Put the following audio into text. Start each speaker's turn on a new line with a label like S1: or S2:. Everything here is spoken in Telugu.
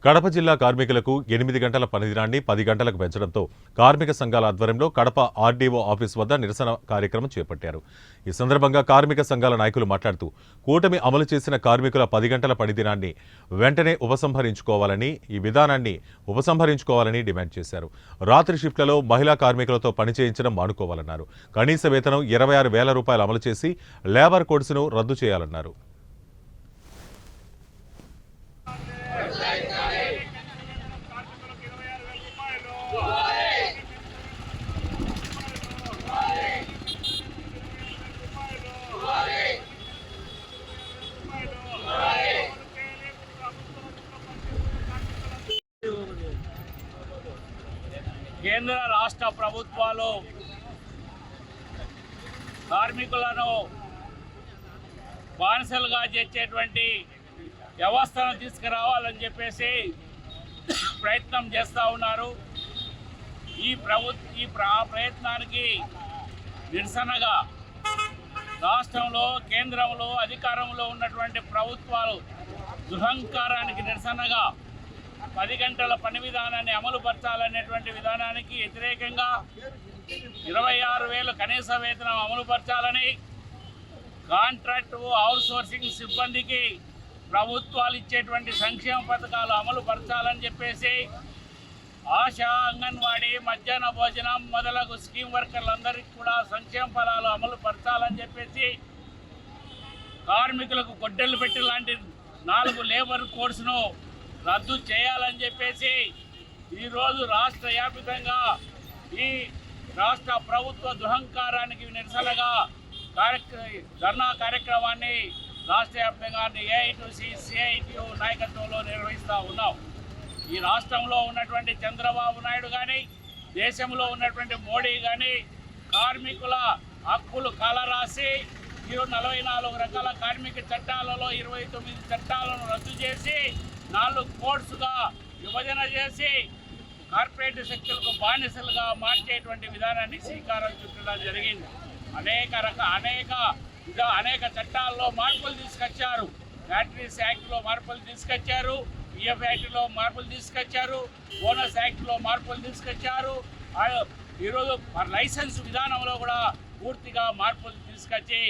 S1: కడప జిల్లా కార్మికులకు 8 గంటల పనిదినాన్ని 10 గంటలకు పెంచడంతో కార్మిక సంఘాల ఆధ్వర్యంలో కడప ఆర్డీఓ ఆఫీస్ వద్ద నిరసన కార్యక్రమం చేపట్టారు. ఈ సందర్భంగా కార్మిక సంఘాల నాయకులు మాట్లాడుతూ కూటమి అమలు చేసిన కార్మికుల 10 గంటల పనిదినాన్ని వెంటనే ఉపసంహరించుకోవాలని, ఈ విధానాన్ని ఉపసంహరించుకోవాలని డిమాండ్ చేశారు. రాత్రి షిఫ్ట్లలో మహిళా కార్మికులతో పని చేయించడం మానుకోవాలన్నారు. కనీస వేతనం 26,000 రూపాయలు అమలు చేసి లేబర్ కోడ్స్ను రద్దు చేయాలన్నారు.
S2: కేంద్ర రాష్ట్ర ప్రభుత్వాలు కార్మికులను బానిసలుగా చేసేటువంటి వ్యవస్థను తీసుకురావాలని చెప్పేసి ప్రయత్నం చేస్తూ ఉన్నారు. ఈ ప్రయత్నానికి నిరసనగా రాష్ట్రంలో, కేంద్రంలో అధికారంలో ఉన్నటువంటి ప్రభుత్వాలు దురహంకారానికి నిరసనగా 10 గంటల పని విధానాన్ని అమలుపరచాలనేటువంటి విధానానికి వ్యతిరేకంగా 26,000 కనీస వేతనం అమలుపరచాలని, కాంట్రాక్టు అవుట్సోర్సింగ్ సిబ్బందికి ప్రభుత్వాలు ఇచ్చేటువంటి సంక్షేమ పథకాలు అమలుపరచాలని చెప్పేసి ఆశా, అంగన్వాడీ, మధ్యాహ్న భోజనం మొదలగు స్కీమ్ వర్కర్లందరికీ కూడా సంక్షేమ ఫలాలు అమలుపరచాలని చెప్పేసి, కార్మికులకు గొడ్డలు పెట్టి లాంటి 4 లేబర్ కోడ్స్ను రద్దు చేయాలని చెప్పేసి ఈరోజు రాష్ట్ర వ్యాప్తంగా ఈ రాష్ట్ర ప్రభుత్వ దురహంకారానికి నిరసనగా ధర్నా కార్యక్రమాన్ని రాష్ట్ర వ్యాప్తంగా ఏఐటీసీ, సిఐటియు నాయకత్వంలో నిర్వహిస్తూ ఉన్నాం. ఈ రాష్ట్రంలో ఉన్నటువంటి చంద్రబాబు నాయుడు కానీ, దేశంలో ఉన్నటువంటి మోడీ కానీ కార్మికుల హక్కులు కాలరాసి 44 రకాల కార్మిక చట్టాలలో 29 చట్టాలను రద్దు చేసి 4 కోడ్స్గా విభజన చేసి కార్పొరేట్ శక్తులకు బానిసలుగా మార్చేటువంటి విధానాన్ని శ్రీకారం చుట్టడం జరిగింది. అనేక చట్టాల్లో మార్పులు తీసుకొచ్చారు. ఫ్యాక్టరీస్ యాక్ట్లో మార్పులు తీసుకొచ్చారు, పిఎఫ్ యాక్ట్లో మార్పులు తీసుకొచ్చారు, బోనస్ యాక్ట్లో మార్పులు తీసుకొచ్చారు. ఈరోజు లైసెన్స్ విధానంలో కూడా పూర్తిగా మార్పులు తీసుకొచ్చి